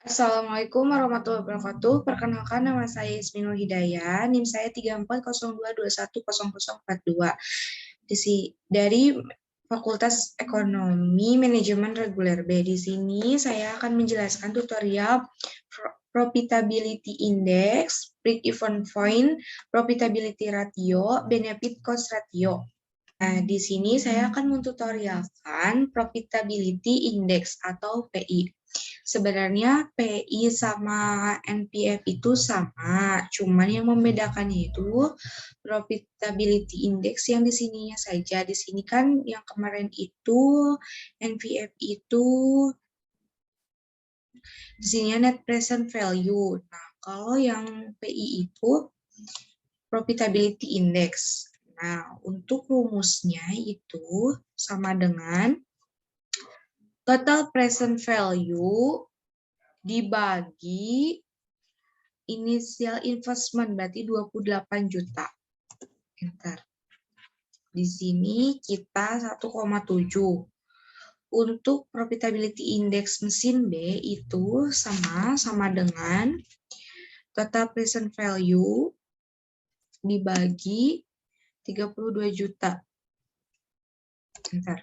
Assalamualaikum warahmatullahi wabarakatuh. Perkenalkan, nama saya Isminul Hidayah. NIM saya 3402210042. Dari Fakultas Ekonomi Manajemen Reguler B. Di sini saya akan menjelaskan tutorial Profitability Index, Break-Even Point, Profitability Ratio, Benefit Cost Ratio. Nah, di sini saya akan mentutorialkan Profitability Index atau PI. Sebenarnya PI sama NPF itu sama, cuman yang membedakannya itu Profitability Index yang di sininya saja. Di sini kan yang kemarin itu NPF itu di sini Net Present Value. Nah, kalau yang PI itu Profitability Index. Nah, untuk rumusnya itu sama dengan total present value dibagi initial investment, berarti 28 juta. Enter. Di sini kita 1,7. Untuk profitability index mesin B itu sama dengan total present value dibagi 32 juta. Enter.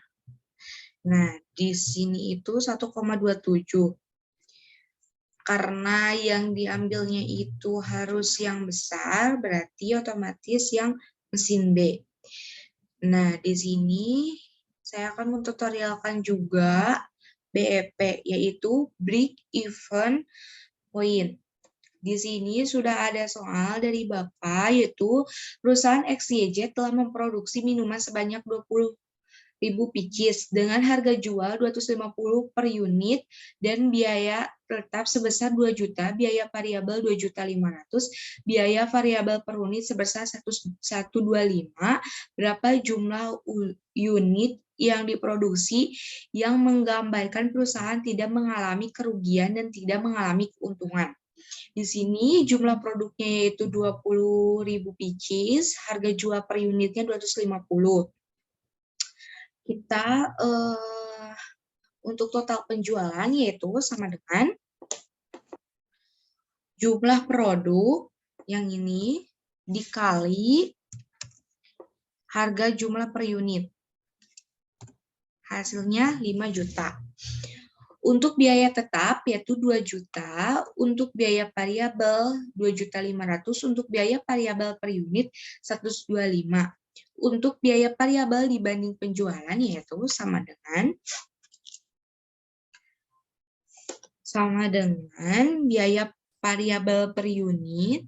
Nah, di sini itu 1,27. Karena yang diambilnya itu harus yang besar, berarti otomatis yang mesin B. Nah, di sini saya akan mentutorialkan juga BEP, yaitu Break Even Point. Di sini sudah ada soal dari Bapak, yaitu perusahaan XYZ telah memproduksi minuman sebanyak 20.000 pieces dengan harga jual 250 per unit dan biaya tetap sebesar 2 juta, biaya variabel 2.500.000, biaya variabel per unit sebesar 125, berapa jumlah unit yang diproduksi yang menggambarkan perusahaan tidak mengalami kerugian dan tidak mengalami keuntungan. Di sini jumlah produknya yaitu 20.000 pieces, harga jual per unitnya 250. Kita untuk total penjualan yaitu sama dengan jumlah produk yang ini dikali harga jumlah per unit. Hasilnya 5 juta. Untuk biaya tetap yaitu 2 juta, untuk biaya variabel 2.500.000, untuk biaya variabel per unit 125. Untuk biaya variabel dibanding penjualan yaitu sama dengan biaya variabel per unit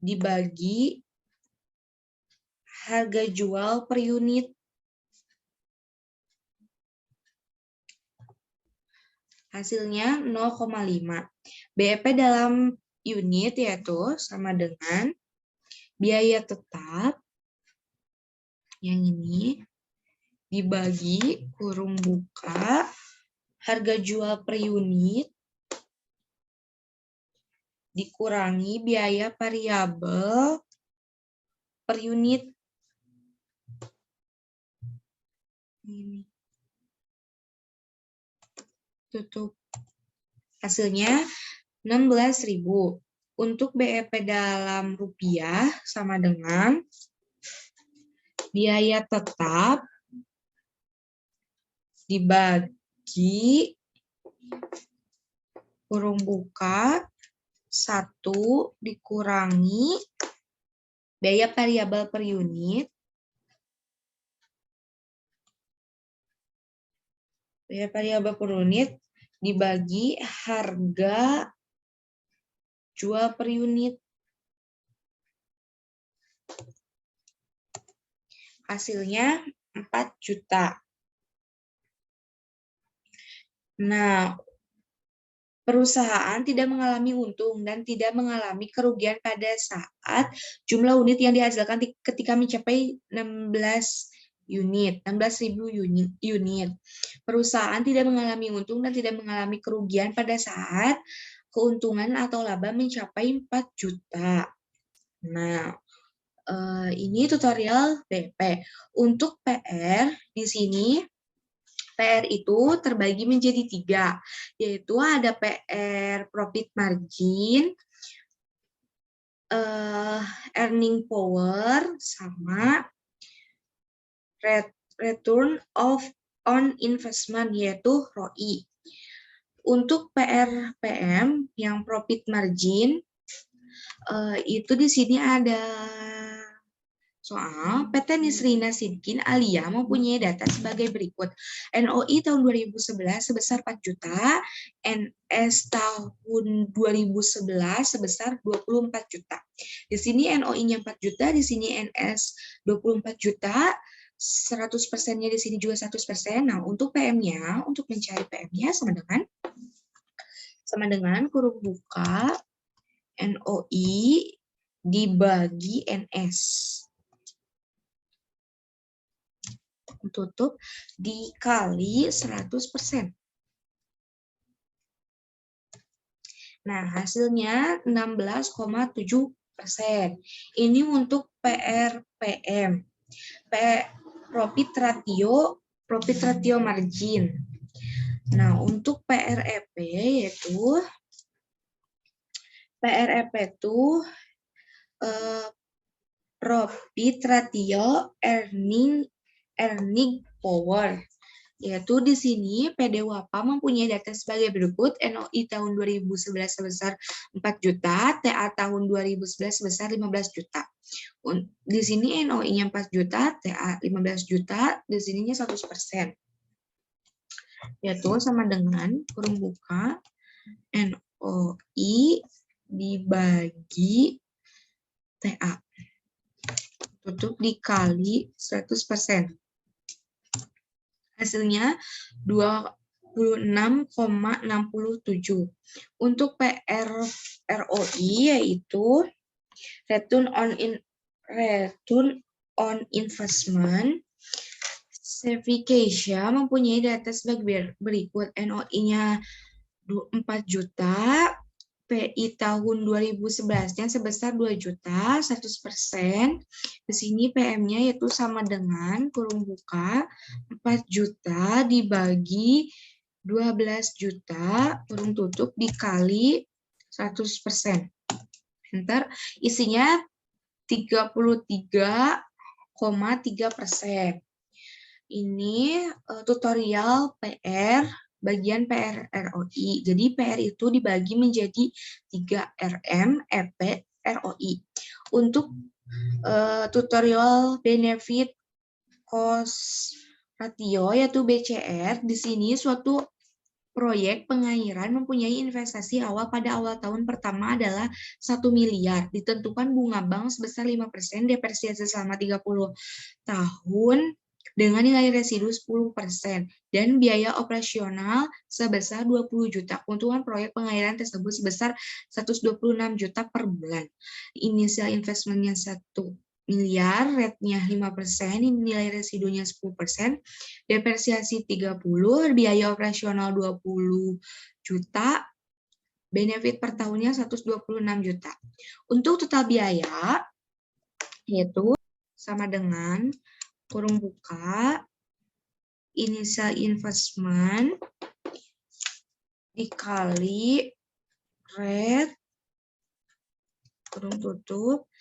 dibagi harga jual per unit. Hasilnya 0,5. BEP dalam unit yaitu sama dengan biaya tetap yang ini dibagi kurung buka harga jual per unit dikurangi biaya variabel per unit. Ini. Tutup. Hasilnya 16.000. Untuk BEP dalam rupiah sama dengan biaya tetap dibagi kurung buka 1 dikurangi biaya variabel per unit. Biaya variabel per unit dibagi harga jual per unit. Hasilnya 4 juta. Nah, perusahaan tidak mengalami untung dan tidak mengalami kerugian pada saat jumlah unit yang dihasilkan ketika mencapai 16.000 unit. Perusahaan tidak mengalami untung dan tidak mengalami kerugian pada saat keuntungan atau laba mencapai 4 juta. Nah, Ini tutorial BP. Untuk PR di sini, PR itu terbagi menjadi 3, yaitu ada PR profit margin, earning power, sama return on investment, yaitu ROI. Untuk PR PM yang profit margin, itu di sini ada soal PT Nisrina Sidkin Alia mempunyai data sebagai berikut. NOI tahun 2011 sebesar 4 juta, NS tahun 2011 sebesar 24 juta. Di sini NOI-nya 4 juta, di sini NS 24 juta, 100%-nya di sini juga 100%. Nah, untuk PM-nya, untuk mencari PM-nya sama dengan kurung buka NOI dibagi NS. Tutup dikali 100%. Nah, hasilnya 16,7%. Ini untuk PRPM. Profit ratio margin. Nah, untuk PREP yaitu PREP itu profit ratio earning power, yaitu di sini PD Wapa mempunyai data sebagai berikut. NOI tahun 2011 sebesar 4 juta, TA tahun 2011 sebesar 15 juta. Di sini NOI-nya 4 juta, TA 15 juta, di sininya 100%. Yaitu sama dengan kurung buka NOI dibagi TA. Tutup dikali 100%. Hasilnya 26,67. Untuk ROI yaitu return on investment. Certification mempunyai data sebagai berikut. NOI-nya 4 juta, PI tahun 2011-nya sebesar 2 juta, 100%. Di sini PM-nya yaitu sama dengan kurung buka 4 juta dibagi 12 juta, kurung tutup dikali 100%. Enter, isinya 33,3%. Ini tutorial PR bagian PR ROI. Jadi PR itu dibagi menjadi 3 RM, EP, ROI. Untuk tutorial benefit cost ratio yaitu BCR, di sini suatu proyek pengairan mempunyai investasi awal pada awal tahun pertama adalah 1 miliar. Ditentukan bunga bank sebesar 5%, depresiasi selama 30 tahun, dengan nilai residu 10% dan biaya operasional sebesar 20 juta. Keuntungan proyek pengairan tersebut sebesar 126 juta per bulan. Inisial investmentnya 1 miliar, rate-nya 5%, nilai residunya 10%, depresiasi 30, biaya operasional 20 juta, benefit per tahunnya 126 juta. Untuk total biaya yaitu sama dengan kurung buka initial investment dikali rate kurung tutup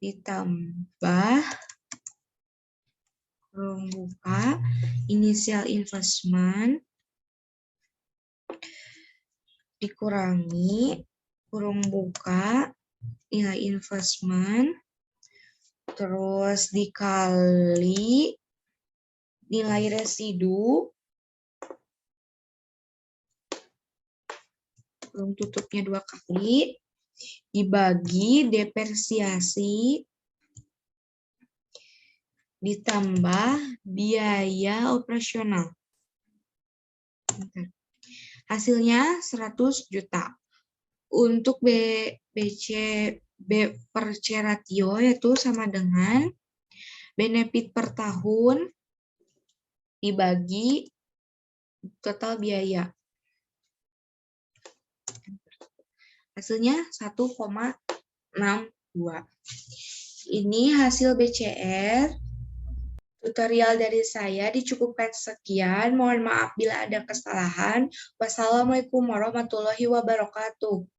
ditambah kurung buka initial investment dikurangi kurung buka nilai investment terus dikali nilai residu, kurung tutupnya 2 kali, dibagi depresiasi, ditambah biaya operasional. Hasilnya 100 juta. Untuk B per C ratio yaitu sama dengan benefit per tahun dibagi total biaya. Hasilnya 1,6 Ini hasil BCR. Tutorial dari saya dicukupkan sekian. Mohon maaf bila ada kesalahan. Wassalamualaikum warahmatullahi wabarakatuh.